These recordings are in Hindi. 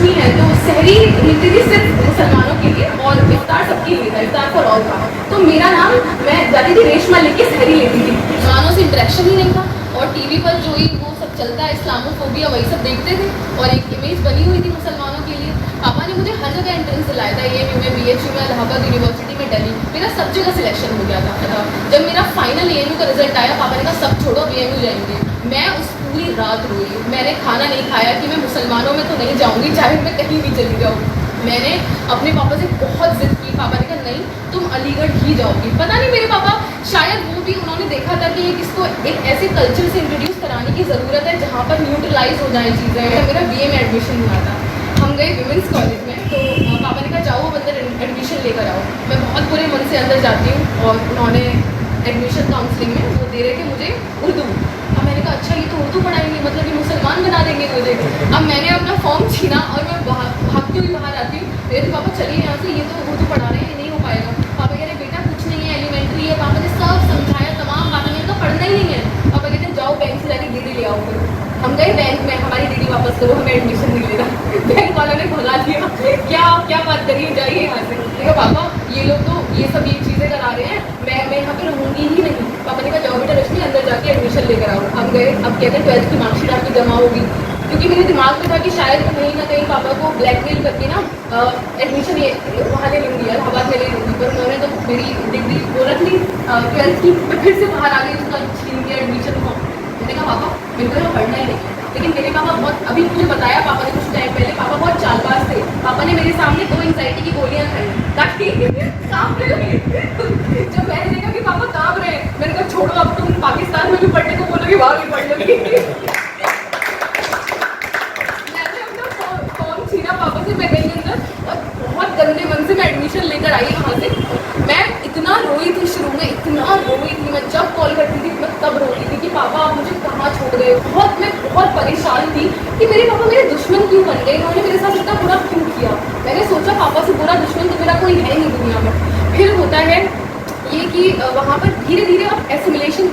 रश्मि है तो सहरी मिलती थी सिर्फ मुसलमानों के लिए और इफ्तार सबके लिए था, इफ्तार फॉर ऑल था। तो मेरा नाम, मैं जाती थी रेशमा लेके सहरी लेती थी। मुसलमानों से इंटरेक्शन ही नहीं था और टीवी पर जो ही वो सब चलता है इस्लामोफोबिया वही सब देखते थे और एक इमेज बनी हुई थी मुसलमानों के लिए। पापा ने मुझे हर जगह एंट्रेंस दिलाया था, AMU में, BHU में, इलाहाबाद यूनिवर्सिटी में, दिल्ली, मेरा सब जगह सिलेक्शन हो गया था। जब मेरा फाइनल AMU का रिजल्ट आया पापा ने कहा सब छोड़ो, AMU जाएंगे। मैं उस पूरी रात रोई, मैंने खाना नहीं खाया कि मैं मुसलमानों में तो नहीं जाऊँगी, चाहे मैं कहीं भी चली जाऊँ। मैंने अपने पापा से बहुत जिद की, पापा ने कहा नहीं तुम अलीगढ़ ही जाओगी। पता नहीं मेरे पापा शायद वो भी उन्होंने देखा था कि इसको एक ऐसे कल्चर से इंट्रोड्यूस कराने की ज़रूरत है जहाँ पर न्यूट्रलाइज हो जाए चीज़ें। मेरा BA में एडमिशन हुआ था, हम गए विमेंस कॉलेज में, तो पापा ने कहा जाओ अब अंदर एडमिशन लेकर आओ। मैं बहुत बुरे मन से अंदर जाती हूँ और उन्होंने एडमिशन काउंसलिंग में वो दे रहे थे मुझे उर्दू। अब मैंने कहा अच्छा ये तो उर्दू पढ़ाएंगे, मतलब ये मुसलमान बना देंगे मुझे। अब मैंने अपना फॉर्म छीना और मैं भागती हुई बाहर आती हूँ। मेरे तो पापा चलिए यहाँ से, ये तो उर्दू पढ़ा रहे हैं, नहीं हो पाएगा। पापा कह रहे बेटा कुछ नहीं है, एलिमेंट्री है। पापा ने सब समझाया, तमाम बातें, मैंने कहा पढ़ना ही नहीं है। पापा कहते हैं जाओ बैंक से जाके DD ले आओ। फिर हम गए बैंक में, हमारी DD वापस करो, हमें एडमिशन नहीं लेना। बैंक वालों ने भगा दिया, क्या बात करिए, जाइए यहाँ से। देखो पापा ये लोग तो ये सब ये चीज़ें करा रहे हैं, मैं यहाँ पे रहूँगी ही नहीं। पापा ने कहा जाओ बेटा रश्मि अंदर जाके एडमिशन लेकर आओ। हम गए, अब कहते हैं 12th की मार्कशीट आपकी जमा होगी, क्योंकि मेरे दिमाग में था कि शायद कहीं ना कहीं पापा को ब्लैकमेल करके ना एडमिशन ये वहाँ ले लूँगी, इलाहाबाद में ले लूँगी। पर उन्होंने तो मेरी डिग्री वो रख ली 12th की। मैं फिर से बाहर आ गई, उसका छीन के एडमिशन फॉर्म। मैंने कहा पापा बिल्कुल पढ़ना ही नहीं। लेकिन मेरे पापा बहुत, अभी मुझे बताया पापा ने कुछ टाइम पहले, पापा बहुत चालबाज थे। पापा ने मेरे सामने 2 एंग्जाइटी की गोलियां खाई ताकि कांप रहे। जब मैंने देखा कि पापा कांप रहे हैं, मैंने कहा छोड़ो अब तुम पाकिस्तान में भी पढ़ने को बोलोगे, वहाँ भी पढ़ लोगी। मैंने अपना फॉर्म छीना पापा से, मैं गई अंदर और बहुत गंदे मन से मैं एडमिशन लेकर आई वहाँ से। मैं इतना रोई थी शुरू में, इतना रोई थी, मैं जब कॉल करती थी मैं तब रोती थी कि पापा आप मुझे कहाँ छोड़ गए। मैं बहुत परेशान थी कि मेरे पापा मेरे दुश्मन क्यों बन गए, उन्होंने मेरे साथ इतना बुरा क्यों किया। मैंने सोचा पापा से बुरा दुश्मन तो मेरा कोई है नहीं दुनिया में। फिर होता है ये कि वहाँ पर धीरे धीरे अब एसिमिलेशन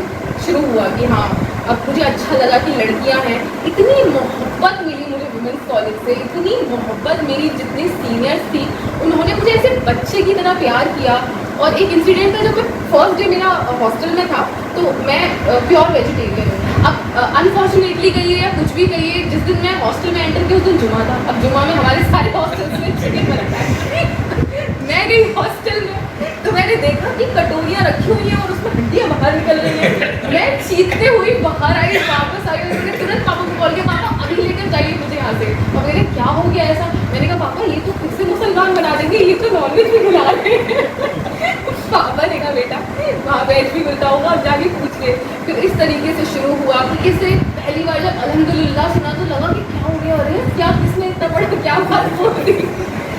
शुरू हुआ कि हाँ अब मुझे अच्छा लगा कि लड़कियाँ हैं। इतनी मोहब्बत मिली मुझे वुमेंस कॉलेज से, इतनी मोहब्बत, मेरी जितनी सीनियर्स थी उन्होंने मुझे ऐसे बच्चे की तरह प्यार किया। और एक इंसिडेंट था, जब मैं फर्स्ट डे मेरा हॉस्टल में था तो मैं प्योर वेजिटेरियन हूँ। अब अनफॉर्चुनेटली कहिए या कुछ भी कहिए, जिस दिन मैं हॉस्टल में एंटर की उस दिन जुमा था। अब जुमा में हमारे सारे हॉस्टल्स में चिकन बनता है। मैं गई हॉस्टल में तो मैंने देखा कि कटोरियाँ रखी हुई हैं और उसमें हड्डियाँ बाहर निकल रही हैं। मैं चीखते हुई बाहर आई, वापस आई और मैंने तुरंत पापा को कॉल किया, पापा अभी लेकर जाइए मुझे यहाँ से। और मैंने क्या हो गया ऐसा, मैंने कहा पापा ये तो फिर से मुसलमान बना देंगे, ये तो नॉनवेज भी खिला रहे हैं। पापा ने कहा बेटा वहाँ वेज भी मिलता होगा, अब जाके पूछ ले। फिर इस तरीके से शुरू हुआ कि इससे पहली बार जब अल्हम्दुलिल्लाह सुना तो लगा कि क्या हो गया, अरे क्या किसने इतना बड़ा क्या बात बोल दी।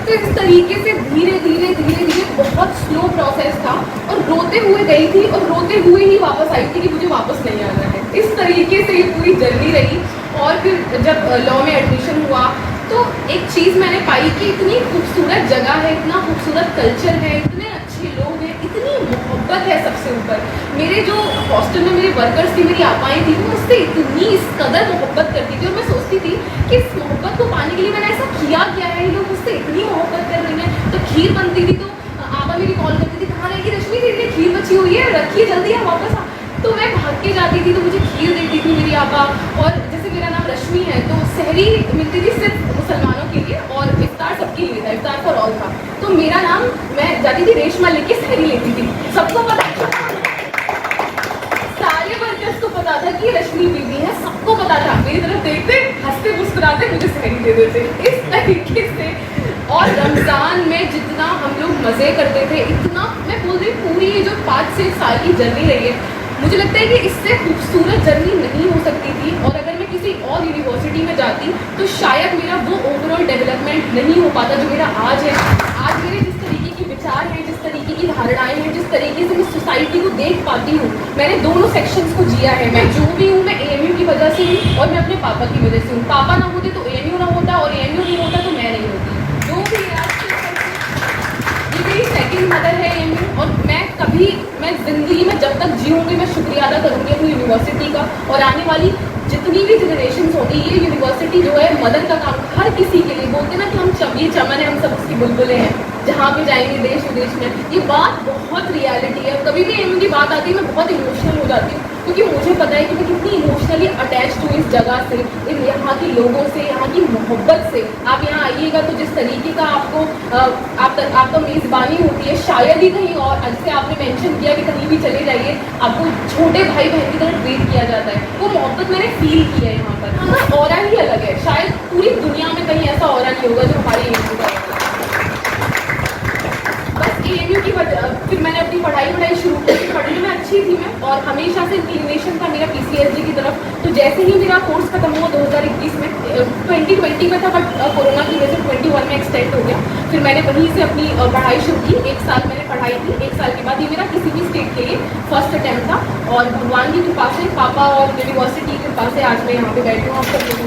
तो इस तरीके से धीरे धीरे धीरे धीरे बहुत स्लो प्रोसेस था और रोते हुए गई थी और रोते हुए ही वापस आई थी कि मुझे वापस नहीं आना है। इस तरीके से ये पूरी जर्नी रही। और फिर जब लॉ में एडमिशन हुआ तो एक चीज़ मैंने पाई कि इतनी खूबसूरत जगह है, इतना खूबसूरत कल्चर है, इतने अच्छे लोग हैं, इतनी मोहब्बत है। सबसे ऊपर मेरे जो हॉस्टल में मेरे वर्कर्स थी, मेरी आपाएँ थी, वो मुझसे इतनी इस कदर मोहब्बत करती थी और मैं सोचती थी कि इस मोहब्बत को पाने के लिए मैंने ऐसा किया क्या है, ये लोग मुझसे इतनी मोहब्बत कर रही हैं। तो खीर बनती थी तो आपा मेरी कॉल करती थी, कहाँ रहेगी रश्मि, तेरे लिए खीर बची हुई है, रखिए जल्दी आप वापस आ। तो मैं भाग के जाती थी तो मुझे खीर देती थी मेरी आपा। और जैसे मेरा नाम रश्मि है तो सहरी मिलती थी सिर्फ मुसलमानों के लिए और इफ्तार सबके लिए था, इफ्तार फॉर ऑल था। तो मेरा नाम, मैं जाती थी रेशमा लेके सहरी लेती थी। सबको पता, सारे वर्कर्स को पता था कि रश्मि बीबी है, सबको पता था। मेरी तरफ देखते, हंसते मुस्कुराते मुझे सहरी दे देते इस तरीके से। और रमज़ान में जितना हम लोग मज़े करते थे, इतना मैं बोल रही पूरी ये जो 5 से 6 साल की जर्नी रही है, मुझे लगता है कि इससे खूबसूरत जर्नी नहीं हो सकती थी। और अगर मैं किसी और यूनिवर्सिटी में जाती तो शायद मेरा वो ओवरऑल डेवलपमेंट नहीं हो पाता जो मेरा आज है। आज मेरे जिस तरीके की विचार हैं, जिस तरीके की धारणाएं हैं, जिस तरीके से मैं सोसाइटी को देख पाती हूँ, मैंने दोनों सेक्शंस को जिया है। मैं जो भी हूँ मैं AMU की वजह से हूँ और मैं अपने पापा की वजह से हूँ। पापा ना होते तो AMU ना होता और AMU नहीं होता तो मैं नहीं होती। जो भी है ये मेरी सेकंड मदर है AMU। और मैं ज़िंदगी में जब तक जीऊँगी मैं शुक्रिया अदा करूँगी अपनी यूनिवर्सिटी का। और आने वाली जितनी भी जनरेशंस होंगी, ये यूनिवर्सिटी जो है मदर का काम हर किसी के लिए, बोलते ना ये चमन है, हम सब उसकी बुलबुलें हैं, जहाँ भी जाएंगे देश विदेश में। ये बात बहुत रियलिटी है। कभी भी एएमयू की बात आती है मैं बहुत इमोशनल हो जाती हूँ, क्योंकि मुझे पता है कि मैं कितनी इमोशनली अटैच हूँ इस जगह से, इन यहाँ के लोगों से, यहाँ की मोहब्बत से। आप यहाँ आइएगा तो जिस तरीके का आपको आपका मेज़बानी होती है, शायद ही कहीं और, जैसे आपने मेंशन किया कि कहीं भी चले जाइए आपको छोटे भाई बहन की तरह ट्रीट किया जाता है, वो मोहब्बत मैंने फील की है यहाँ पर। हाँ, ऑरा ही अलग है, शायद पूरी दुनिया में कहीं ऐसा ऑरा नहीं होगा जो हमारे एएमयू का है। बस एएमयू की वजह फिर मैंने अपनी पढ़ाई शुरू की। पढ़ने में अच्छी थी मैं, और हमेशा से इंक्लिनेशन था मेरा पीसीएसजी की तरफ। तो जैसे ही मेरा कोर्स खत्म हुआ 2021 में, 2020 में था, बट कोरोना की वजह से 21 में एक्सटेंड हो गया। फिर मैंने वहीं से अपनी पढ़ाई शुरू की। 1 साल मैंने पढ़ाई की। 1 साल के बाद ये मेरा किसी भी स्टेट के लिए फर्स्ट अटैम्प्ट था, और भगवान की कृपा से, पापा और यूनिवर्सिटी की कृपा से आज मैं यहाँ पे बैठी हूँ आप सब लोगों